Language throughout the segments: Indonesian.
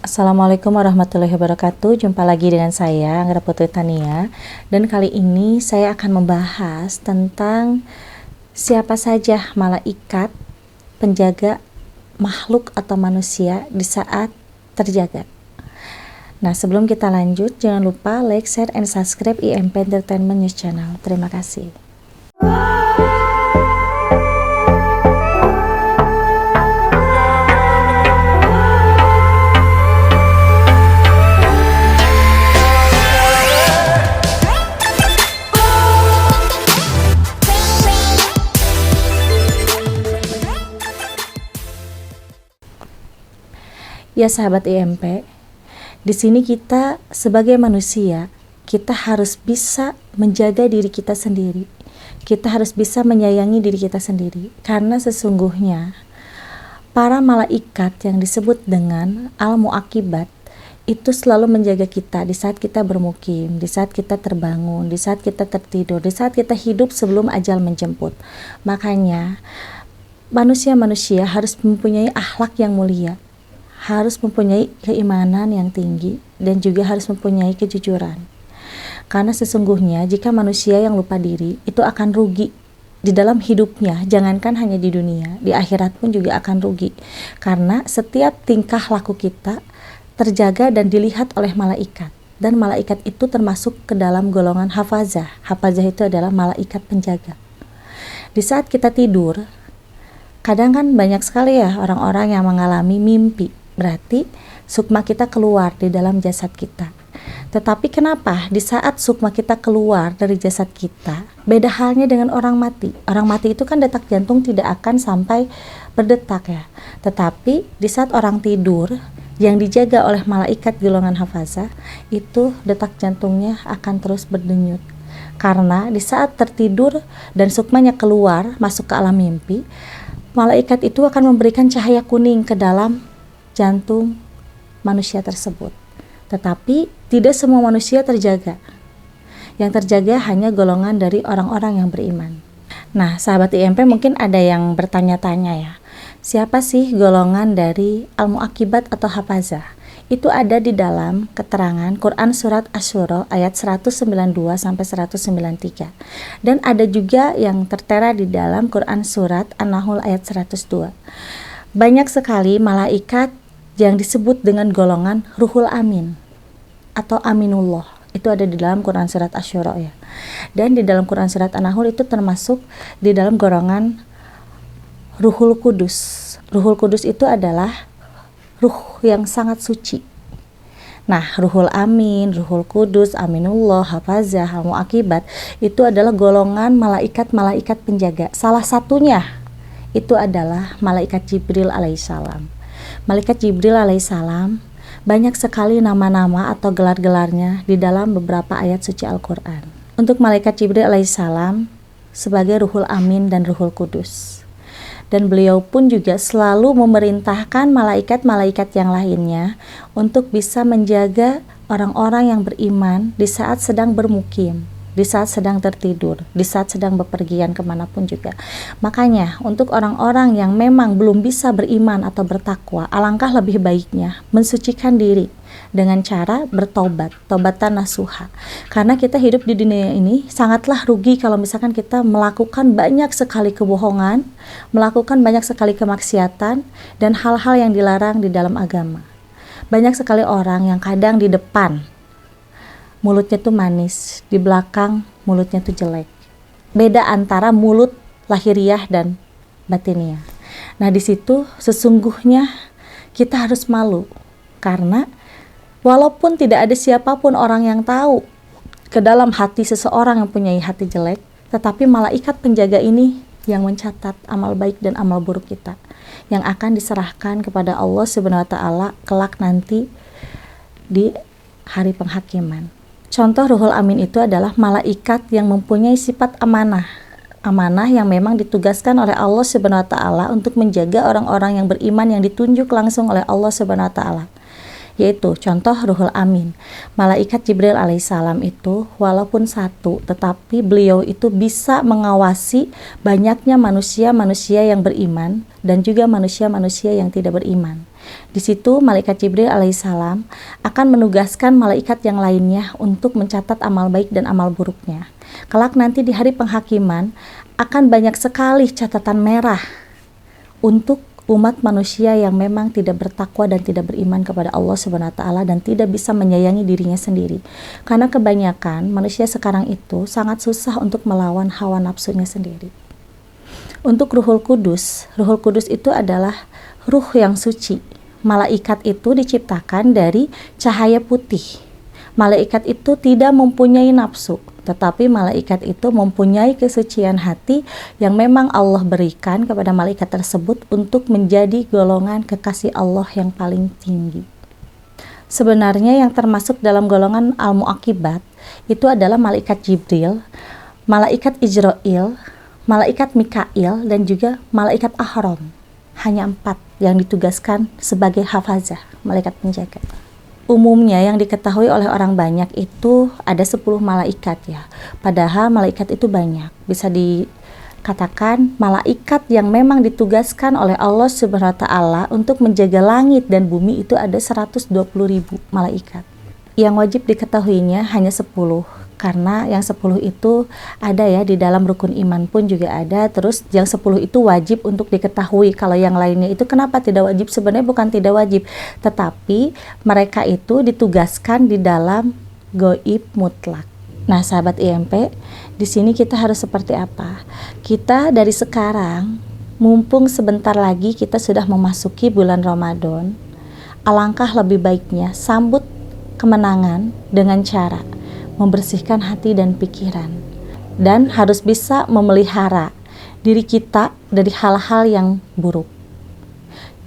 Assalamualaikum warahmatullahi wabarakatuh. Jumpa lagi dengan saya, Anggra Putri Tania. Dan kali ini saya akan membahas tentang siapa saja malaikat penjaga makhluk atau manusia di saat terjaga. Nah, sebelum kita lanjut, jangan lupa like, share, and subscribe IMP Entertainment News Channel. Terima kasih. Ya sahabat IMP, di sini kita sebagai manusia, kita harus bisa menjaga diri kita sendiri. Kita harus bisa menyayangi diri kita sendiri. Karena sesungguhnya para malaikat yang disebut dengan al-muaqibat itu selalu menjaga kita di saat kita bermukim, di saat kita terbangun, di saat kita tertidur, di saat kita hidup sebelum ajal menjemput. Makanya manusia-manusia harus mempunyai akhlak yang mulia, harus mempunyai keimanan yang tinggi, dan juga harus mempunyai kejujuran. Karena sesungguhnya jika manusia yang lupa diri itu akan rugi di dalam hidupnya, jangankan hanya di dunia, di akhirat pun juga akan rugi. Karena setiap tingkah laku kita terjaga dan dilihat oleh malaikat. Dan malaikat itu termasuk ke dalam golongan hafazah. Hafazah itu adalah malaikat penjaga. Di saat kita tidur, kadang kan banyak sekali ya orang-orang yang mengalami mimpi. Berarti sukma kita keluar di dalam jasad kita. Tetapi kenapa di saat sukma kita keluar dari jasad kita, beda halnya dengan orang mati. Orang mati itu kan detak jantung tidak akan sampai berdetak ya. Tetapi di saat orang tidur yang dijaga oleh malaikat golongan hafazah, itu detak jantungnya akan terus berdenyut. Karena di saat tertidur dan sukmanya keluar masuk ke alam mimpi, malaikat itu akan memberikan cahaya kuning ke dalam jantung manusia tersebut. Tetapi tidak semua manusia terjaga. Yang terjaga hanya golongan dari orang-orang yang beriman. Nah, sahabat IMP mungkin ada yang bertanya-tanya ya, siapa sih golongan dari al-muaqibat atau hafazah? Itu ada di dalam keterangan Quran surat Asy-Syura ayat 192 sampai 193. Dan ada juga yang tertera di dalam Quran surat An-Nahl ayat 102. Banyak sekali malaikat yang disebut dengan golongan Ruhul Amin atau Aminullah. Itu ada di dalam Quran surat Asy-Syura ya. Dan di dalam Quran surat An-Nahl itu termasuk di dalam golongan Ruhul Kudus. Ruhul Kudus itu adalah ruh yang sangat suci. Nah, Ruhul Amin, Ruhul Kudus, Aminullah, Hafazah, Al-Muaqibat itu adalah golongan malaikat-malaikat penjaga. Salah satunya itu adalah malaikat Jibril alaihissalam. Malaikat Jibril alaihissalam banyak sekali nama-nama atau gelar-gelarnya di dalam beberapa ayat suci Al-Quran. Untuk malaikat Jibril alaihissalam sebagai Ruhul Amin dan Ruhul Kudus. Dan beliau pun juga selalu memerintahkan malaikat-malaikat yang lainnya untuk bisa menjaga orang-orang yang beriman di saat sedang bermukim, di saat sedang tertidur, di saat sedang bepergian kemanapun juga. Makanya untuk orang-orang yang memang belum bisa beriman atau bertakwa, alangkah lebih baiknya mensucikan diri dengan cara bertobat, tobatan nasuha. Karena kita hidup di dunia ini sangatlah rugi kalau misalkan kita melakukan banyak sekali kebohongan, melakukan banyak sekali kemaksiatan, dan hal-hal yang dilarang di dalam agama. Banyak sekali orang yang kadang di depan mulutnya tuh manis, di belakang mulutnya tuh jelek. Beda antara mulut lahiriah dan batiniah. Nah, di situ sesungguhnya kita harus malu, karena walaupun tidak ada siapapun orang yang tahu ke dalam hati seseorang yang punya hati jelek, tetapi malaikat penjaga ini yang mencatat amal baik dan amal buruk kita, yang akan diserahkan kepada Allah Subhanahu wa taala kelak nanti di hari penghakiman. Contoh Ruhul Amin itu adalah malaikat yang mempunyai sifat amanah. Amanah yang memang ditugaskan oleh Allah Subhanahu wa taala untuk menjaga orang-orang yang beriman yang ditunjuk langsung oleh Allah Subhanahu wa taala. Yaitu contoh Ruhul Amin. Malaikat Jibril alaihissalam itu walaupun satu, tetapi beliau itu bisa mengawasi banyaknya manusia-manusia yang beriman dan juga manusia-manusia yang tidak beriman. Di situ malaikat Jibril alaihissalam akan menugaskan malaikat yang lainnya untuk mencatat amal baik dan amal buruknya. Kelak nanti di hari penghakiman akan banyak sekali catatan merah untuk umat manusia yang memang tidak bertakwa dan tidak beriman kepada Allah Subhanahu wa taala dan tidak bisa menyayangi dirinya sendiri. Karena kebanyakan manusia sekarang itu sangat susah untuk melawan hawa nafsunya sendiri. Untuk Ruhul Kudus itu adalah ruh yang suci. Malaikat itu diciptakan dari cahaya putih. Malaikat itu tidak mempunyai nafsu, tetapi malaikat itu mempunyai kesucian hati yang memang Allah berikan kepada malaikat tersebut untuk menjadi golongan kekasih Allah yang paling tinggi. Sebenarnya yang termasuk dalam golongan al-mu'aqibat itu adalah malaikat Jibril, malaikat Ijrail, malaikat Mikail, dan juga malaikat Ahram. Hanya 4 yang ditugaskan sebagai hafazah, malaikat penjaga. Umumnya yang diketahui oleh orang banyak itu ada 10 malaikat ya. Padahal malaikat itu banyak. Bisa dikatakan malaikat yang memang ditugaskan oleh Allah Subhanahu wa taala untuk menjaga langit dan bumi itu ada 120.000 malaikat. Yang wajib diketahuinya hanya 10. Karena yang 10 itu ada ya di dalam rukun iman pun juga ada. Terus yang 10 itu wajib untuk diketahui. Kalau yang lainnya itu kenapa tidak wajib? Sebenarnya bukan tidak wajib, tetapi mereka itu ditugaskan di dalam gaib mutlak. Nah, sahabat IMP, di sini kita harus seperti apa? Kita dari sekarang, mumpung sebentar lagi kita sudah memasuki bulan Ramadan, alangkah lebih baiknya sambut kemenangan dengan cara membersihkan hati dan pikiran, dan harus bisa memelihara diri kita dari hal-hal yang buruk.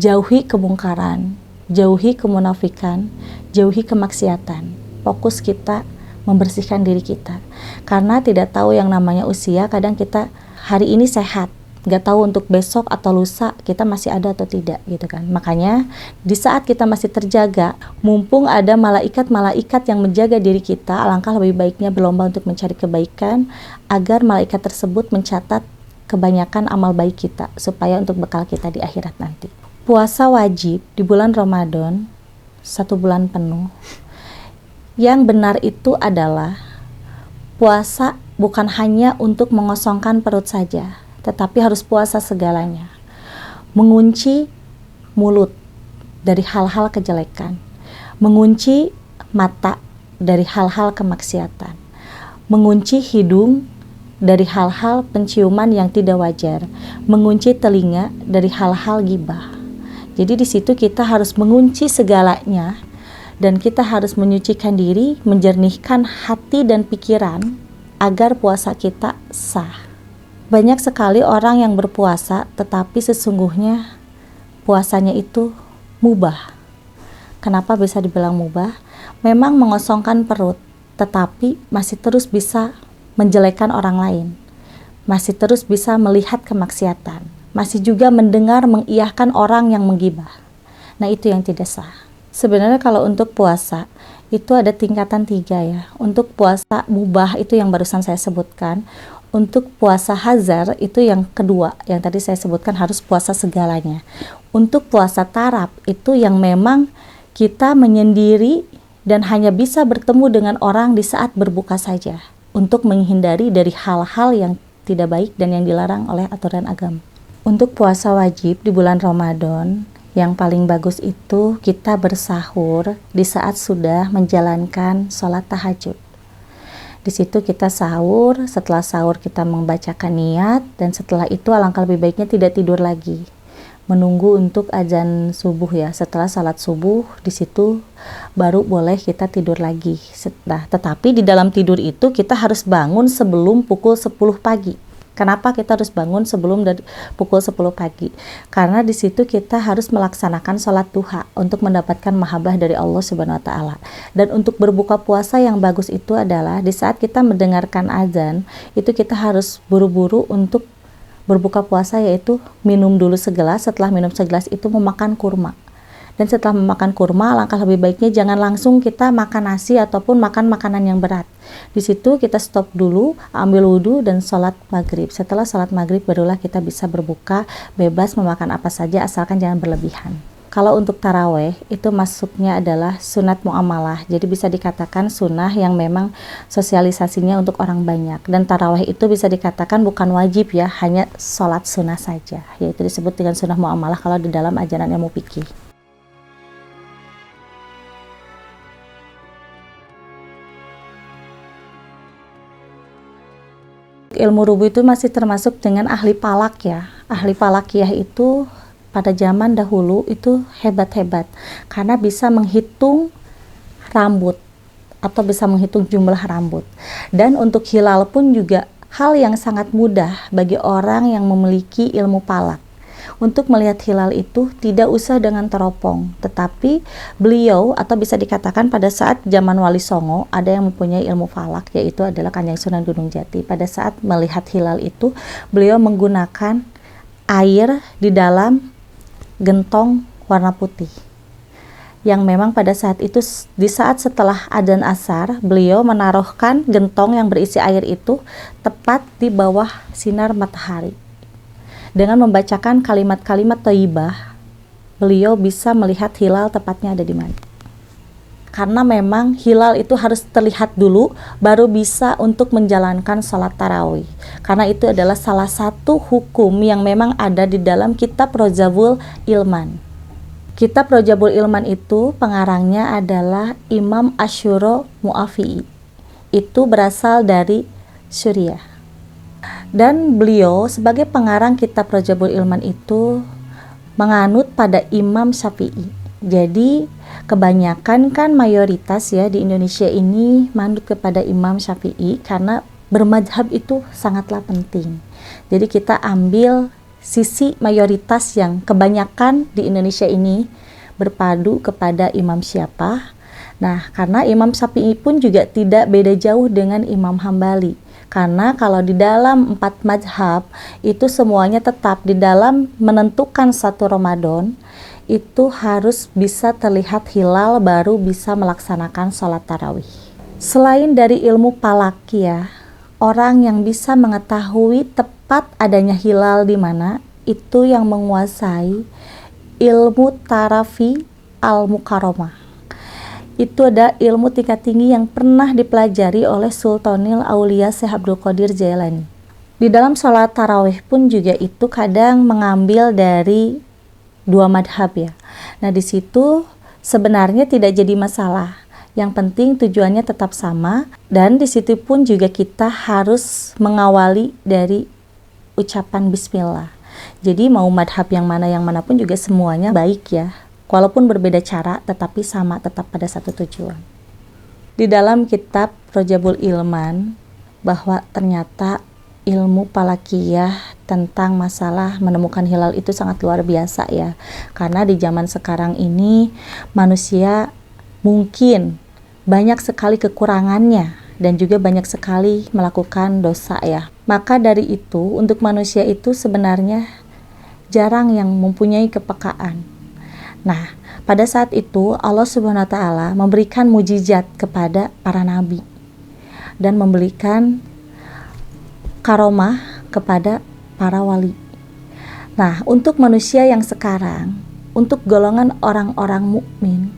Jauhi kemungkaran, jauhi kemunafikan, jauhi kemaksiatan. Fokus kita membersihkan diri kita, karena tidak tahu yang namanya usia. Kadang kita hari ini sehat, nggak tahu untuk besok atau lusa kita masih ada atau tidak gitu kan. Makanya di saat kita masih terjaga, mumpung ada malaikat-malaikat yang menjaga diri kita, alangkah lebih baiknya berlomba untuk mencari kebaikan agar malaikat tersebut mencatat kebanyakan amal baik kita supaya untuk bekal kita di akhirat nanti. Puasa wajib di bulan Ramadan 1 bulan penuh. Yang benar itu adalah puasa bukan hanya untuk mengosongkan perut saja, tetapi harus puasa segalanya. Mengunci mulut dari hal-hal kejelekan, mengunci mata dari hal-hal kemaksiatan, mengunci hidung dari hal-hal penciuman yang tidak wajar, mengunci telinga dari hal-hal ghibah. Jadi di situ kita harus mengunci segalanya dan kita harus menyucikan diri, menjernihkan hati dan pikiran agar puasa kita sah. Banyak sekali orang yang berpuasa, tetapi sesungguhnya puasanya itu mubah. Kenapa bisa dibilang mubah? Memang mengosongkan perut, tetapi masih terus bisa menjelekkan orang lain. Masih terus bisa melihat kemaksiatan. Masih juga mendengar, mengiyahkan orang yang menggibah. Nah, itu yang tidak sah. Sebenarnya kalau untuk puasa, itu ada tingkatan 3 ya. Untuk puasa mubah itu yang barusan saya sebutkan. Untuk puasa hazar itu yang kedua, yang tadi saya sebutkan harus puasa segalanya. Untuk puasa tarab itu yang memang kita menyendiri dan hanya bisa bertemu dengan orang di saat berbuka saja, untuk menghindari dari hal-hal yang tidak baik dan yang dilarang oleh aturan agama. Untuk puasa wajib di bulan Ramadan, yang paling bagus itu kita bersahur di saat sudah menjalankan sholat tahajud. Di situ kita sahur, setelah sahur kita membacakan niat, dan setelah itu alangkah lebih baiknya tidak tidur lagi. Menunggu untuk azan subuh ya. Setelah salat subuh, di situ baru boleh kita tidur lagi. Nah, tetapi di dalam tidur itu kita harus bangun sebelum pukul 10 pagi. Kenapa kita harus bangun sebelum dari pukul 10 pagi? Karena di situ kita harus melaksanakan sholat duha untuk mendapatkan mahabbah dari Allah Subhanahu wa taala. Dan untuk berbuka puasa yang bagus itu adalah di saat kita mendengarkan azan, itu kita harus buru-buru untuk berbuka puasa, yaitu minum dulu segelas. Setelah minum segelas itu memakan kurma. Dan setelah memakan kurma, langkah lebih baiknya jangan langsung kita makan nasi ataupun makan makanan yang berat. Di situ kita stop dulu, ambil wudhu dan sholat maghrib. Setelah sholat maghrib barulah kita bisa berbuka, bebas memakan apa saja asalkan jangan berlebihan. Kalau untuk taraweh itu masuknya adalah sunat muamalah, jadi bisa dikatakan sunnah yang memang sosialisasinya untuk orang banyak. Dan taraweh itu bisa dikatakan bukan wajib ya, hanya sholat sunnah saja, yaitu disebut dengan sunnah muamalah kalau di dalam ajaran ilmu fikih. Ilmu rubuh itu masih termasuk dengan ahli palak ya. Ahli palakiyah itu pada zaman dahulu itu hebat-hebat karena bisa menghitung rambut atau bisa menghitung jumlah rambut. Dan untuk hilal pun juga hal yang sangat mudah bagi orang yang memiliki ilmu palak. Untuk melihat hilal itu tidak usah dengan teropong, tetapi beliau atau bisa dikatakan pada saat zaman Wali Songo ada yang mempunyai ilmu falak, yaitu adalah Kanjeng Sunan Gunung Jati. Pada saat melihat hilal itu beliau menggunakan air di dalam gentong warna putih, yang memang pada saat itu di saat setelah adzan asar beliau menaruhkan gentong yang berisi air itu tepat di bawah sinar matahari. Dengan membacakan kalimat-kalimat thayyibah, beliau bisa melihat hilal tepatnya ada di mana. Karena memang hilal itu harus terlihat dulu, baru bisa untuk menjalankan sholat tarawih. Karena itu adalah salah satu hukum yang memang ada di dalam kitab Rojabul Ilman. Kitab Rojabul Ilman itu pengarangnya adalah Imam Asyuro Mu'afi'i. Itu berasal dari Suriah. Dan beliau sebagai pengarang kitab Rojabul Ilman itu menganut pada Imam Syafi'i. Jadi kebanyakan kan mayoritas ya di Indonesia ini manut kepada Imam Syafi'i karena bermadhab itu sangatlah penting. Jadi kita ambil sisi mayoritas yang kebanyakan di Indonesia ini berpadu kepada imam siapa. Nah, karena Imam Syafi'i pun juga tidak beda jauh dengan Imam Hambali. Karena kalau di dalam 4 mazhab itu semuanya tetap di dalam menentukan satu Ramadan itu harus bisa terlihat hilal baru bisa melaksanakan sholat tarawih. Selain dari ilmu palakiyah, orang yang bisa mengetahui tepat adanya hilal di mana itu yang menguasai ilmu tarafi al-mukarramah. Itu ada ilmu tingkat tinggi yang pernah dipelajari oleh Sultanil Aulia Syekh Abdul Qadir Jailani. Di dalam sholat tarawih pun juga itu kadang mengambil dari 2 madhab ya. Nah di situ sebenarnya tidak jadi masalah. Yang penting tujuannya tetap sama, dan di situ pun juga kita harus mengawali dari ucapan bismillah. Jadi mau madhab yang mana pun juga semuanya baik ya. Walaupun berbeda cara, tetapi sama, tetap pada satu tujuan. Di dalam kitab Rojabul Ilman, bahwa ternyata ilmu palakiyah tentang masalah menemukan hilal itu sangat luar biasa ya. Karena di zaman sekarang ini, manusia mungkin banyak sekali kekurangannya, dan juga banyak sekali melakukan dosa ya. Maka dari itu, untuk manusia itu sebenarnya jarang yang mempunyai kepekaan. Nah, pada saat itu Allah Subhanahu wa Ta'ala memberikan mujizat kepada para nabi dan memberikan karomah kepada para wali. Nah, untuk manusia yang sekarang, untuk golongan orang-orang mukmin,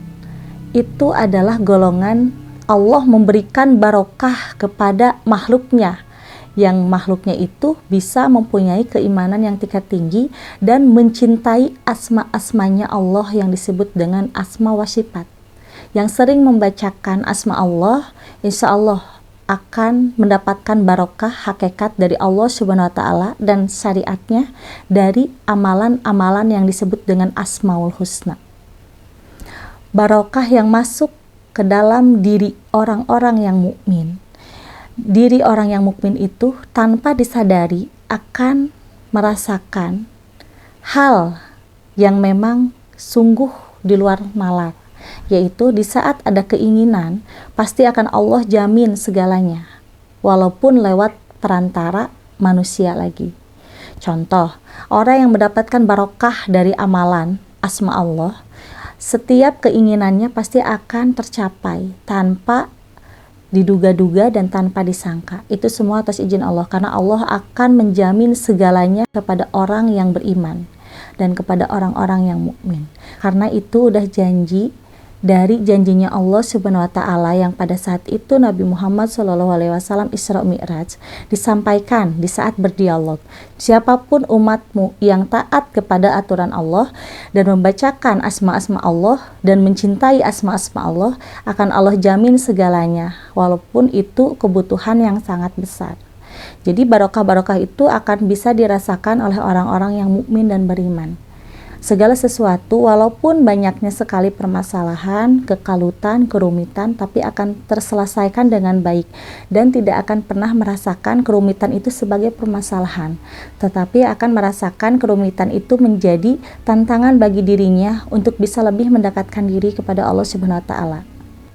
itu adalah golongan Allah memberikan barokah kepada makhluknya, yang makhluknya itu bisa mempunyai keimanan yang tingkat tinggi dan mencintai asma-asmanya Allah yang disebut dengan asma wa sifat. Yang sering membacakan asma Allah, insya Allah akan mendapatkan barokah hakikat dari Allah Subhanahu wa Ta'ala dan syariatnya dari amalan-amalan yang disebut dengan Asmaul Husna. Barokah yang masuk ke dalam diri orang-orang yang mukmin. Diri orang yang mukmin itu tanpa disadari akan merasakan hal yang memang sungguh di luar nalar, yaitu di saat ada keinginan pasti akan Allah jamin segalanya, walaupun lewat perantara manusia lagi. Contoh, orang yang mendapatkan barokah dari amalan asma Allah, setiap keinginannya pasti akan tercapai tanpa diduga-duga dan tanpa disangka. Itu semua atas izin Allah, karena Allah akan menjamin segalanya kepada orang yang beriman dan kepada orang-orang yang mukmin. Karena itu udah janji dari janjinya Allah Subhanahu wa taala yang pada saat itu Nabi Muhammad SAW Isra Mi'raj disampaikan di saat berdialog. Siapapun umatmu yang taat kepada aturan Allah dan membacakan asma-asma Allah dan mencintai asma-asma Allah, akan Allah jamin segalanya, walaupun itu kebutuhan yang sangat besar. Jadi barokah-barokah itu akan bisa dirasakan oleh orang-orang yang mukmin dan beriman. Segala sesuatu walaupun banyaknya sekali permasalahan, kekalutan, kerumitan, tapi akan terselesaikan dengan baik dan tidak akan pernah merasakan kerumitan itu sebagai permasalahan, tetapi akan merasakan kerumitan itu menjadi tantangan bagi dirinya untuk bisa lebih mendekatkan diri kepada Allah Subhanahu wa taala.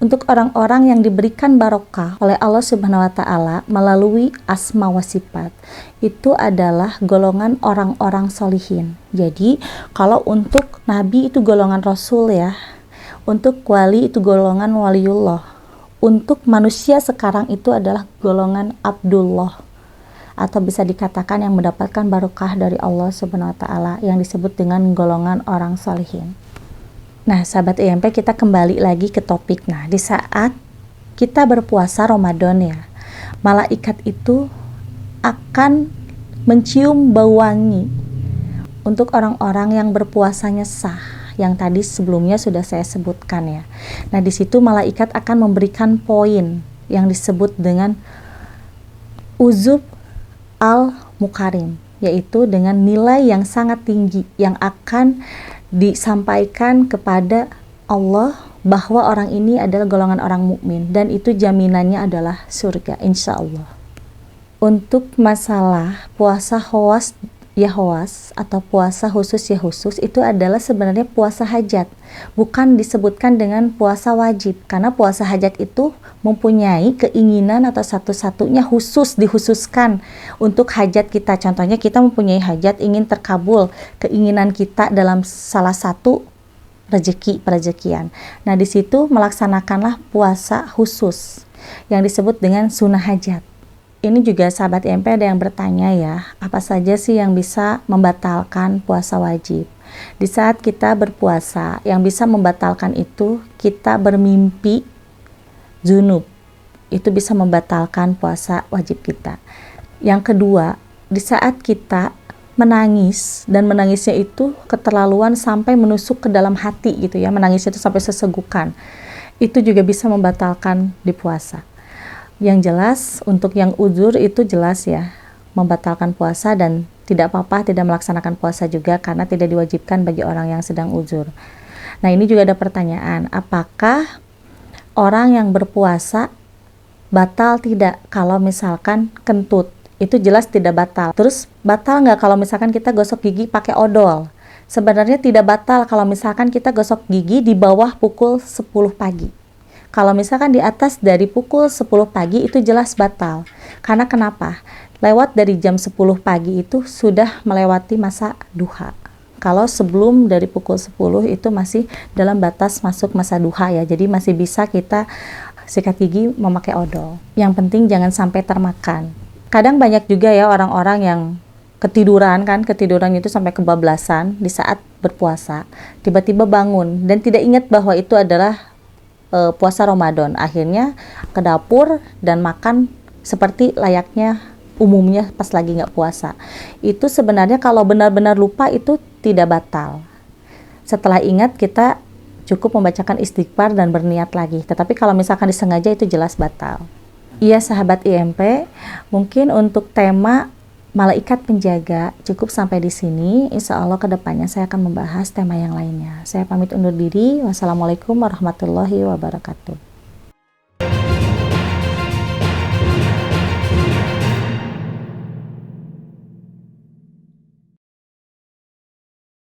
Untuk orang-orang yang diberikan barokah oleh Allah Subhanahu wa taala melalui asma wa sifat, itu adalah golongan orang-orang solihin. Jadi kalau untuk nabi itu golongan rasul ya, untuk wali itu golongan waliullah, untuk manusia sekarang itu adalah golongan Abdullah, atau bisa dikatakan yang mendapatkan barokah dari Allah Subhanahu wa taala yang disebut dengan golongan orang solihin. Nah, sahabat IMP, kita kembali lagi ke topik. Nah, di saat kita berpuasa Ramadan ya, malaikat itu akan mencium bau wangi untuk orang-orang yang berpuasanya sah, yang tadi sebelumnya sudah saya sebutkan ya. Nah, di situ malaikat akan memberikan poin yang disebut dengan uzub al-mukarim, yaitu dengan nilai yang sangat tinggi yang akan disampaikan kepada Allah bahwa orang ini adalah golongan orang mukmin dan itu jaminannya adalah surga insya Allah. Untuk masalah puasa khawas ya khawas atau puasa khusus ya khusus, itu adalah sebenarnya puasa hajat, bukan disebutkan dengan puasa wajib, karena puasa hajat itu mempunyai keinginan atau satu-satunya khusus dikhususkan untuk hajat kita. Contohnya kita mempunyai hajat ingin terkabul keinginan kita dalam salah satu perezekian. Nah, di situ melaksanakanlah puasa khusus yang disebut dengan sunnah hajat. Ini juga sahabat IMP ada yang bertanya ya, apa saja sih yang bisa membatalkan puasa wajib? Di saat kita berpuasa, yang bisa membatalkan itu kita bermimpi junub. Itu bisa membatalkan puasa wajib kita. Yang kedua, di saat kita menangis dan menangisnya itu keterlaluan sampai menusuk ke dalam hati gitu ya, menangisnya itu sampai sesegukan. Itu juga bisa membatalkan di puasa. Yang jelas untuk yang uzur itu jelas ya, membatalkan puasa dan tidak apa-apa tidak melaksanakan puasa juga karena tidak diwajibkan bagi orang yang sedang uzur. Nah, ini juga ada pertanyaan, apakah orang yang berpuasa batal tidak kalau misalkan kentut? Itu jelas tidak batal. Terus batal nggak kalau misalkan kita gosok gigi pakai odol? Sebenarnya tidak batal kalau misalkan kita gosok gigi di bawah pukul 10 pagi. Kalau misalkan di atas dari pukul 10 pagi itu jelas batal. Karena kenapa? Lewat dari jam 10 pagi itu sudah melewati masa duha. Kalau sebelum dari pukul 10 itu masih dalam batas masuk masa duha ya. Jadi masih bisa kita sikat gigi memakai odol. Yang penting jangan sampai termakan. Kadang banyak juga ya orang-orang yang ketiduran itu sampai kebablasan di saat berpuasa. Tiba-tiba bangun dan tidak ingat bahwa itu adalah puasa Ramadan, akhirnya ke dapur dan makan seperti layaknya umumnya pas lagi nggak puasa. Itu sebenarnya kalau benar-benar lupa itu tidak batal. Setelah ingat kita cukup membacakan istighfar dan berniat lagi. Tetapi kalau misalkan disengaja itu jelas batal. Iya sahabat IMP, mungkin untuk tema malaikat penjaga cukup sampai di sini. Insya Allah kedepannya saya akan membahas tema yang lainnya. Saya pamit undur diri. Wassalamualaikum warahmatullahi wabarakatuh.